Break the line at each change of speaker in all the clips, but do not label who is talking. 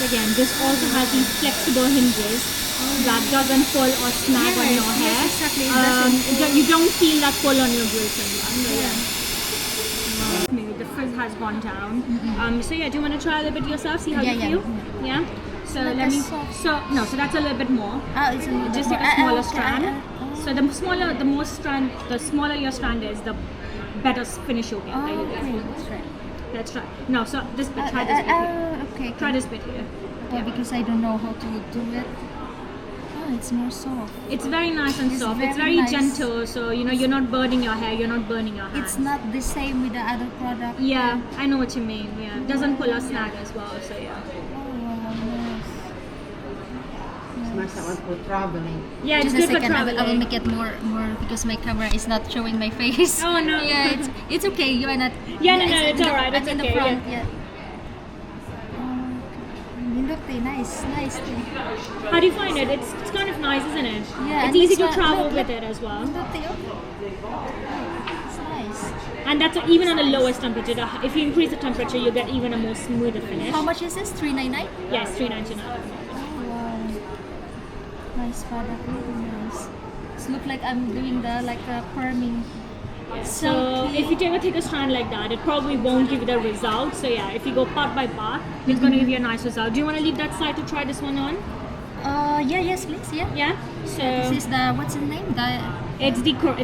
Again, this also has these flexible hinges that doesn't pull or snag on your hair.
Yes, exactly. It doesn't
You don't feel that pull on your grills and that. So
yeah.
The frizz has gone down. So yeah, do you want to try a little bit yourself? See how you
Yeah,
feel? Yeah. So
Not
let
as
me.
soft.
So no. So that's a little bit more.
It's a little
Just
bit
take a smaller
more.
strand. So the smaller your strand is, the better finish you'll get.
Oh,
There you go.
okay, that's right.
Let's try. No, so this bit. Try this bit here.
Okay.
Try this bit here.
Yeah, because I don't know how to do it. Oh, it's more soft.
It's very nice and soft. It's
very
very
nice.
gentle, so you know you're not burning your hair. You're not burning your hands.
It's not the same with the other product.
Yeah, I know what you mean. Yeah, it doesn't pull or snag as well. So yeah.
Oh, wow, nice.
It's nice that one for traveling.
Yeah, it's
Just a
good for
second, I will
traveling.
make it more because my camera is not showing my face.
Oh, no.
Yeah, it's okay. You are not.
Yeah, no, it's
in the-
alright, it's
in the
okay,
front. Yeah. Look, nice.
How do you find it? It's kind of nice, isn't it?
Yeah,
It's
and
easy
this
to
one-
travel
look,
with it as well.
Look, it's nice.
And that's even on the lowest temperature. If you increase the temperature, you'll get even a more smoother finish.
How much is this? $3.99.
Yes, $3.99.
Oh, wow. Nice product, really nice. It looks like I'm doing the perming.
So if you take a thicker strand like that, it probably won't give you the result. So yeah, if you go part by part, it's going to give you a nice result. Do you want to leave that side to try this one on?
Yes, please. Yeah.
Yeah. So
This is the what's the name?
it's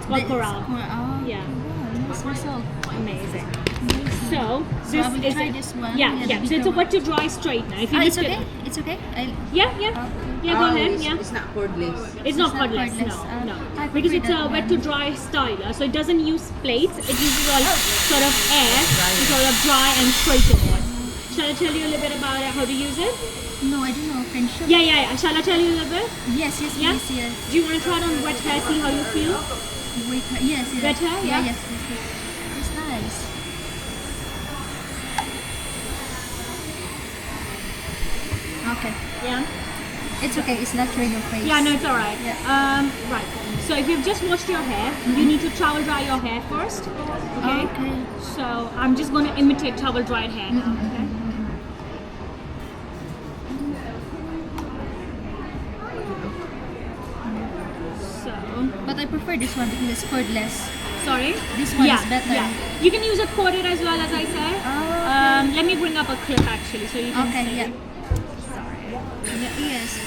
called Corrale.
Oh,
Yeah.
wow, nice result.
Amazing.
Amazing.
So
So I will try this one.
Yeah.
the
So it's
bigger
a
one.
wet to dry straightener. If you
It's
lift
okay.
it,
It's okay.
yeah. Go ahead.
It's,
Yeah.
it's not cordless.
It's not
not
cordless,
cordless.
no.
I
Because
prefer
it's a
that
wet
one.
to dry styler, so it doesn't use plates. It uses a sort of air to sort of dry and straighten it. Shall I tell you a little bit about how to use it?
No, I don't know. Can you show?
Yeah. Shall I tell you a little bit?
Yes,
Yeah?
please, yes.
Do you want to try it on wet hair, see how you feel?
Wait, yes.
Wet hair, yeah?
Yes. It's nice. Okay.
Yeah?
It's okay. It's not showing your face.
Yeah, no, it's alright.
Yeah.
Right. So if you've just washed your hair, you need to towel dry your hair first. Okay?
Okay.
So I'm just going to imitate towel dried hair now. Okay? So,
But I prefer this one because it's cordless.
sorry?
This one
yeah,
is better.
Yeah. You can use it corded as well, as I said.
Oh,
Let me bring up a clip actually so you can
okay,
see.
yeah. Yes.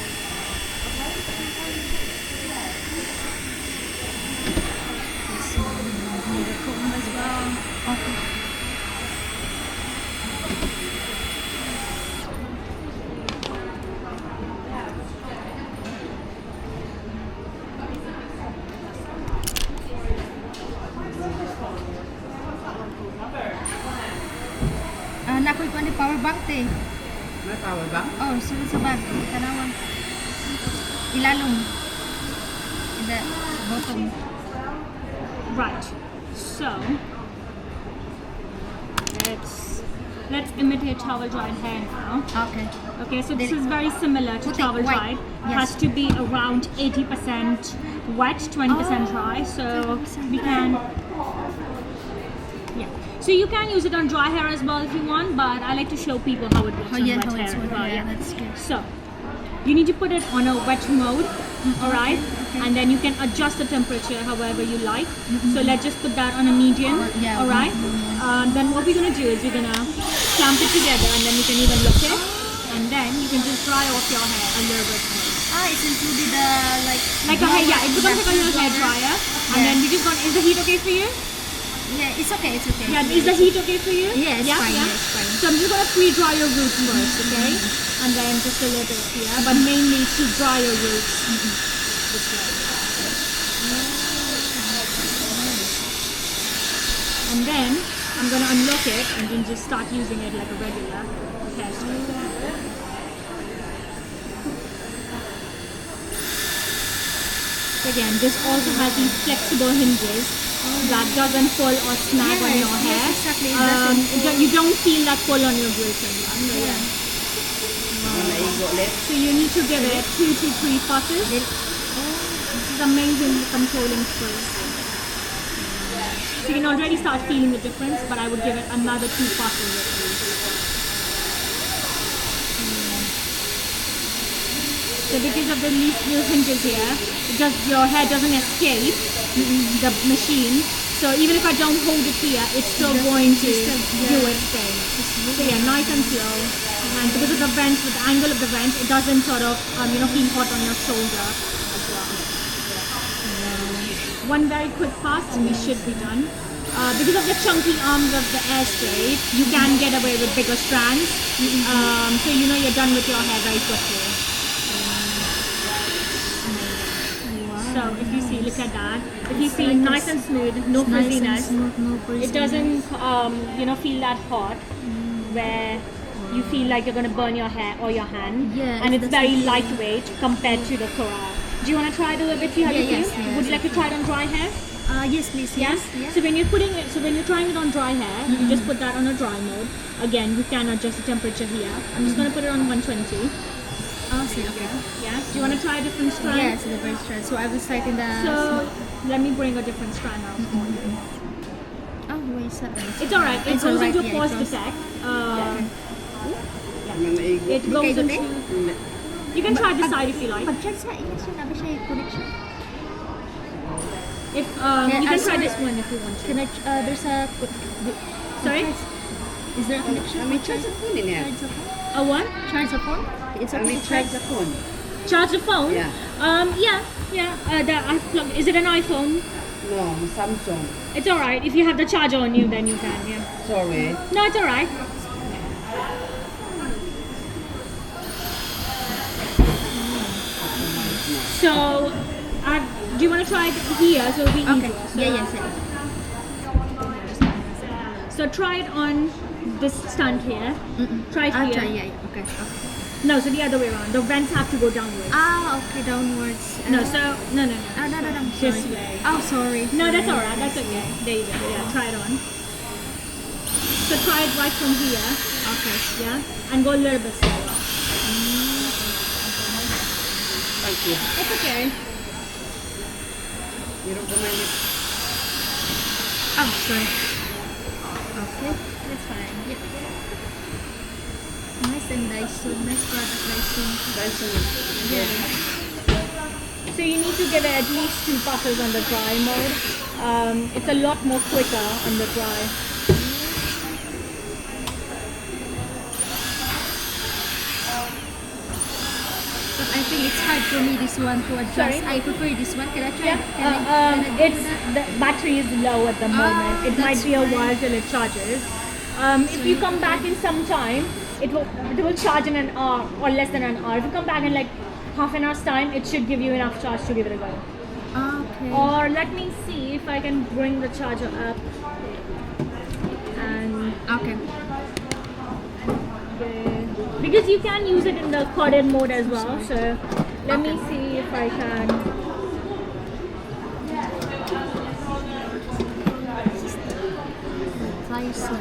This one, need a comb as well. Okay. Nakoy pa ni power bank te.
May power bank?
Oh, sunod sa bag. Tanawan. Ilalong. In the bottom.
Right. So let's imitate towel dried hair now.
Okay.
Okay, so this is very similar to
Put it
towel
white.
dried.
Yes.
Has to be around 80% wet, 20% dry. So
20%
we can. Yeah. So you can use it on dry hair as well if you want, but I like to show people how it works
Oh
on
yeah,
wet
how
hair
it's
as
working.
well.
Yeah,
Yeah.
that's good.
So you need to put it on a wet mode, alright?
okay.
And then you can adjust the temperature however you like. So let's just put that on a medium,
Yeah,
alright? Then what we're gonna do is we're gonna clamp it together and then you can even look it. And then you can just dry off your hair a little bit more.
It's included
Like a hair, yeah, it becomes like a little hair dryer. And then we just gonna, is the heat okay for you?
Yeah, it's okay.
Yeah, is the heat okay for you?
Yeah, it's fine, yeah, it's fine.
So I'm just gonna pre-dry your roots first, okay? And then just a little bit here, but mainly to dry your roots. This way. And then I'm gonna unlock it and then just start using it like a regular hair straightener. Again, this also has these flexible hinges that doesn't pull or snag on your hair.
Yes, exactly. It doesn't
You don't feel that pull on your grills and that. So, yeah.
Naigo ulit.
So you need to give it 2 to 3 passes. This is amazing controlling spray. So you can already start feeling the difference, but I would give it another 2 passes at least. So because of the little hinges here, your hair doesn't escape the machine. So even if I don't hold it here, it's still going to do its thing. So yeah, nice and slow. And because of the vents, with the angle of the vent, it doesn't sort of feel hot on your shoulder as well. One very quick pass and we should be done. Because of the chunky arms of the Airstrait, you can get away with bigger strands. So you're done with your hair very quickly. So if you see, look at that. If you see, nice and smooth, no frizziness. It doesn't, feel that hot where you feel like you're going to burn your hair or your hand.
Yeah,
and it's very lightweight compared to the Corrale. Do you want to try it a little bit? See how you feel?
Yes.
Would you like to try it on dry hair?
Yes, please.
Yeah?
Yes.
So when you're trying it on dry hair, you just put that on a dry mode. Again, you can adjust the temperature here. I'm just going to put it on 120.
Oh, see, okay.
Yeah. Do you want to try a different strand?
Yes, the first strand. So I will start in the.
So let me bring a different strand out for you.
Oh, wait, sorry.
It's alright. It goes into a pause detect. It goes into. You can try this side if you like.
Pag-check sa election, nabi siya yung connection.
If you can try this one if you want to.
There's a.
Sorry?
Is there a connection?
May charge the phone in here.
Charge the phone?
A what?
Charge the phone? It's
May
okay.
charge the phone.
Charge the phone?
Yeah.
I've plugged. Is it an iPhone?
No, Samsung.
It's alright. If you have the charger on you, then you can. Yeah.
Sorry.
No, it's alright. So, do you want to try it here so it'll be easier? So,
Yes.
So try it on this stand here. Try it here.
Okay.
No, so the other way around. The vents have to go downwards.
Okay, downwards.
No.
No.
This way.
Oh, sorry.
No, that's alright. That's okay. There you go. Yeah, try it on. So try it right from here.
Okay.
Yeah, and go a little bit slower.
Thank you.
It's okay.
You don't mind it?
Oh, sorry. Okay.
It's fine. Yeah.
Nice and Dyson. Nice product, Dyson.
Dyson.
Yeah. So you need to give it at least 2 passes on the dry mode. It's a lot more quicker on the dry.
But I think it's hard for me this one to adjust.
Sorry?
I prefer this one. Can I try?
Yeah. The battery is low at the moment. It might
that's
be a
fine.
while till it charges. If you come back in some time, it will charge in an hour or less than an hour. If you come back in like half an hour's time, it should give you enough charge to give it a go.
Okay.
Or let me see if I can bring the charger up. And
Okay.
because you can use it in the corded mode as well. So let me see if I can.
Dyson.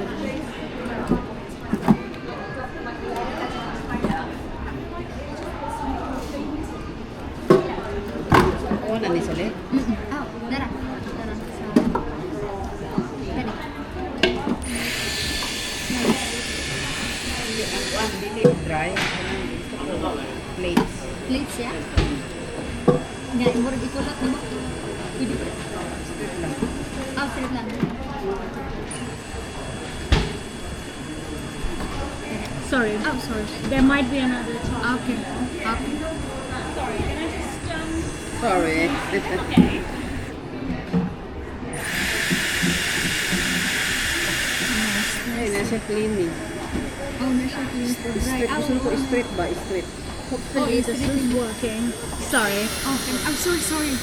On na ni Sally.
Oh, dara. Ready.
One, delete dry. Plates.
Plates, ya? Nga, murag ikulot mo. Pwede ko.
Straight lang.
Straight lang.
Sorry.
Oh, sorry.
There might be another charger.
Okay.
Sorry, can I just
Sorry.
okay.
Ay, nasa cleaning.
Oh, nasa clean for dry.
Straight. Gusto ko straight ba? Straight.
Hopefully this is working. Sorry.
Okay. I'm sorry.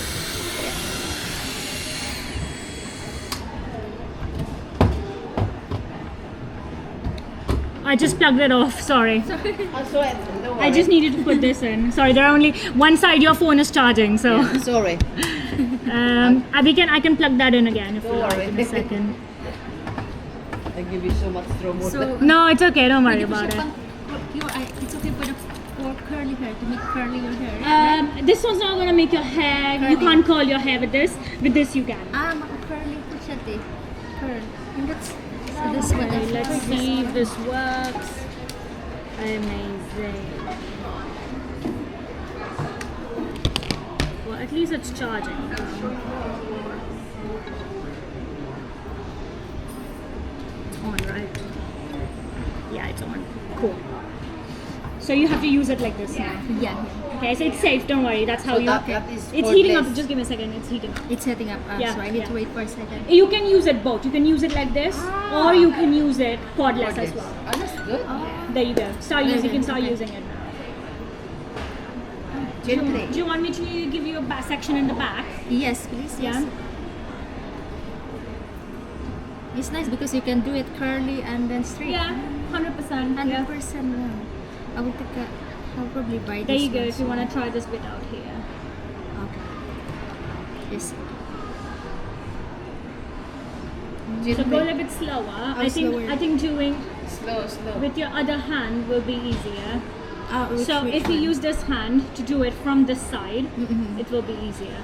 I just plugged it off. Sorry.
Also, don't
I just needed to put this in. Sorry, there are only one side your phone is charging, so
Sorry.
I can plug that in again if you
Don't
like
worry.
in a second.
I give you so much trouble.
So,
No, it's okay. Don't worry
pwede ko
about
siya
it.
it's okay for curly hair, to make curly your hair.
This one's not gonna make your hair. You
Curly.
can't curl your hair with this. With this, you can.
Maka-curly ko siya, te. Curl. And that's, so this one.
Okay, let's see if this works. Amazing. least it's charging. On, right? Yeah, it's on. Cool. So you have to use it like this now.
Yeah.
Okay, so it's safe. Don't worry. That's how
So
you.
that is
It's heating up.
cordless.
Just give me a second. It's heating up.
It's setting up.
Yeah,
So I need
yeah.
to wait for a second.
You can use it both. You can use it like this, or you can use it cordless as well.
Oh, that's good.
There you go. Start using. You can start
Okay.
using it now.
Gently.
Do you want me to give you a section in the back?
Yes, please.
Yeah.
Yes. It's nice because you can do it curly and then straight.
Yeah, 100%.
100%. No. I will take a. I'll probably buy this.
There you go.
one.
If you want to try this bit out here.
Okay. Yes.
So go a little bit slower. I think
slower.
doing
Slow.
with your other hand will be easier.
Which
So if you
one?
use this hand to do it from this side, it will be easier.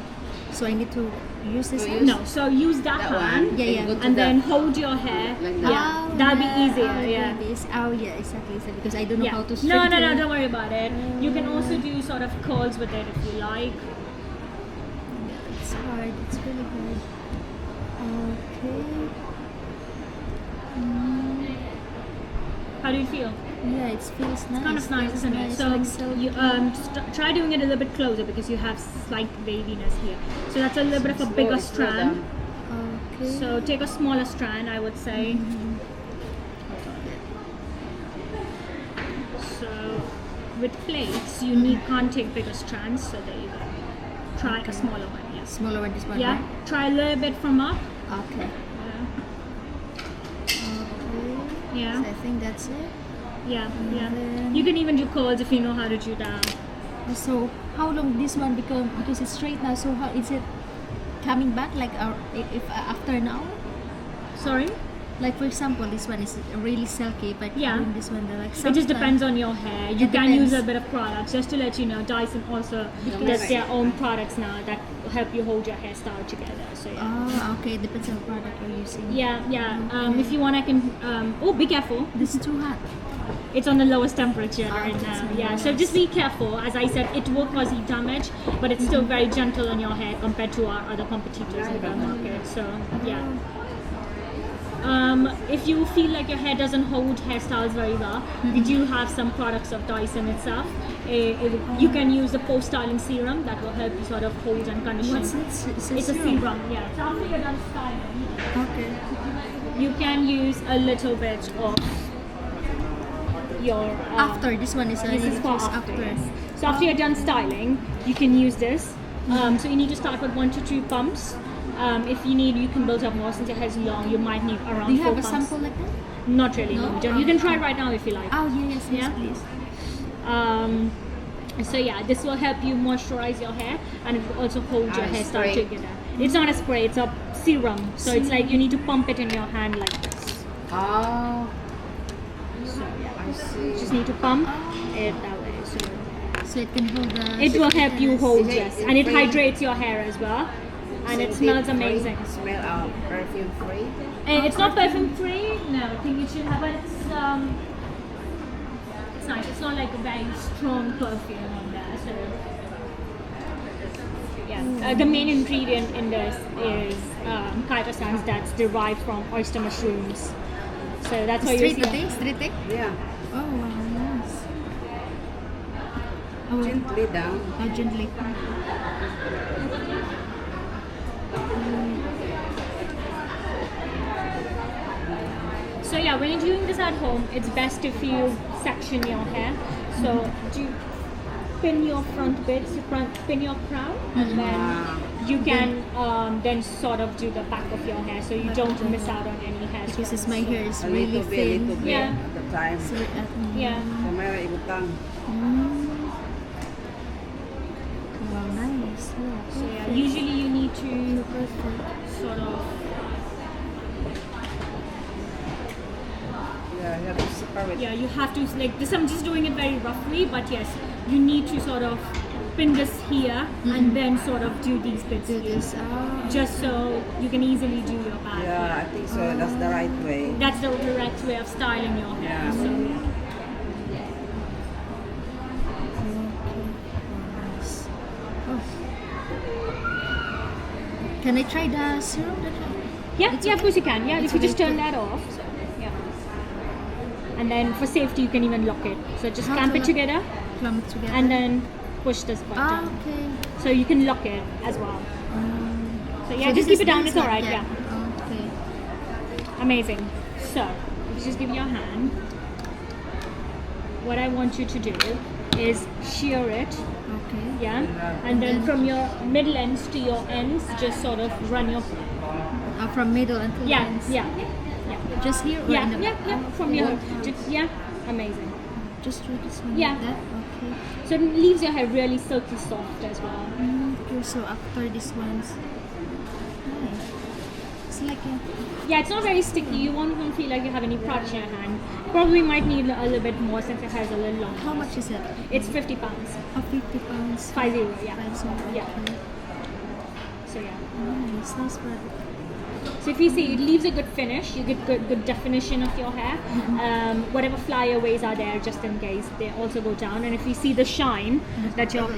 So I need to use this.
So
hand?
No, so use that
That
hand
one.
Yeah, yeah.
Go to
and then
that.
hold your hair.
Like that.
Yeah, that'll be easier. Yeah.
This. Oh yeah, exactly. So because I don't know
Yeah.
how to
No,
straighten.
don't worry about it. You can also do sort of curls with it if you like.
Yeah, it's hard. It's really hard. Okay.
How do you feel?
Yeah, it feels nice.
Kind of nice, isn't it? So
Like silk.
you try doing it a little bit closer because you have slight waviness here. So that's a little bit of a bigger
Slow
strand.
down.
Okay.
So take a smaller strand, I would say. So with plates, you can't take bigger strands. So there you go. Try a smaller one. Yes.
Smaller one, this one.
Yeah.
Right?
Try a little bit from up.
Okay. Okay.
Yeah.
So I think that's it.
Yeah. Yeah.
then-
You can even do curls if you know how to do that.
So how long this one because it's straight now? So how is it coming back? Like if after an hour?
Sorry.
Like for example, this one is really silky, but
Yeah.
doing this one, they're like
It just
sometimes-
depends on your hair. You
It
can use
depends.
a bit of products. Just to let you know, Dyson also
Because-
does their own products now that help you hold your hairstyle together. So yeah.
Oh, okay. Depends on the product you're using.
Yeah. If you want, I can. Oh, be careful.
This is too hot.
It's on the lowest temperature right
that's
now.
really
Yeah. So
nice.
just be careful. As I said, it will cause heat damage, but it's still very gentle on your hair compared to our other competitors in the market. So yeah. If you feel like your hair doesn't hold hairstyles very well, we do have some products of Dyson itself. You can use the post-styling serum that will help you sort of hold and condition.
What's it?
It's a serum, yeah. So after you're done styling,
Okay.
you can use a little bit of your...
After this one is
this is for
just
after. Yes. So after you're done styling, you can use this. So you need to start with 1 to 2 pumps. If you need, you can build up more. Since your hair is long, you might need around
Do you
4
have a
pumps.
sample like that?
Not really.
No?
No, you can try it right now if you like.
Oh yes,
Yeah?
please.
So yeah, this will help you moisturize your hair and it will also hold your hairstyle
spray.
together. It's not a spray, it's a serum. So it's like you need to pump it in your hand like this.
Oh,
So yeah,
I see.
just need to pump it that way. So
So it can hold the.
it will help you hold,
Is it
yes, and it
free?
hydrates your hair as well, and it smells amazing.
Smell perfume free.
It's not perfume free. No, I think it should have, but it's nice. It's not like a very strong perfume on there. So yeah, the main ingredient in this is chitosan that's derived from oyster mushrooms. So that's why you
Straight
see.
thing, straight thing.
Yeah.
Oh wow, nice. Oh,
Gently down.
how gently.
So yeah, when you're doing this at home, it's best if you section your hair. So do pin your front bits, pin your crown, and then you can then sort of do the back of your hair, so you don't miss out on any hair.
Because
strands.
my hair is
A
really
little bit,
thin.
little bit
Yeah.
at the time.
So,
Yeah.
Kamera ibutang.
Wow, nice. Yeah.
So yeah, usually you need to
Perfect.
sort of
Yeah, you have to separate.
yeah, you have to like this. I'm just doing it very roughly, but yes, you need to sort of pin this here and then sort of do these bits
Do
here,
this.
just so you can easily do your back.
Yeah, I think so. That's the right way.
That's the correct way of styling your hair.
Yeah.
So
Nice. Oh. Can I try the serum?
Yeah,
It's
yeah, of
okay?
course you can. Yeah,
It's
if you just
okay.
turn that off. Yeah. And then for safety, you can even lock it. So just
How
clamp
to
it
lock-
together
Clamp it together.
and then push this button.
Ah, okay.
So you can lock it as well. So yeah,
So
just
this
keep it
is
down.
this
It's
one,
alright. Yeah.
Okay.
Amazing. So you just give your hand. What I want you to do is shear it.
Okay.
Yeah. And then from your middle ends to your ends, just sort of run your.
From middle until
Yeah.
ends.
Yeah. Yeah.
Just here or
Yeah.
in the
Yeah.
back?
Yeah. From your. Yeah. Amazing.
Just do this one
Yeah.
like that. Okay.
So it leaves your hair really silky soft as well.
Okay, so after this one's nice. It's like a
Yeah, it's not very sticky. You won't feel like you have any product in your hand. Probably might need a little bit more since your hair is a little long.
how much is it?
It's £50.
Oh, 50 pounds.
50, yeah.
50.
Yeah.
Okay.
So yeah.
Nice, nice, but
So if you see, it leaves a good finish. You get good definition of your hair. Whatever flyaways are there, just in case, they also go down. And if you see the shine that your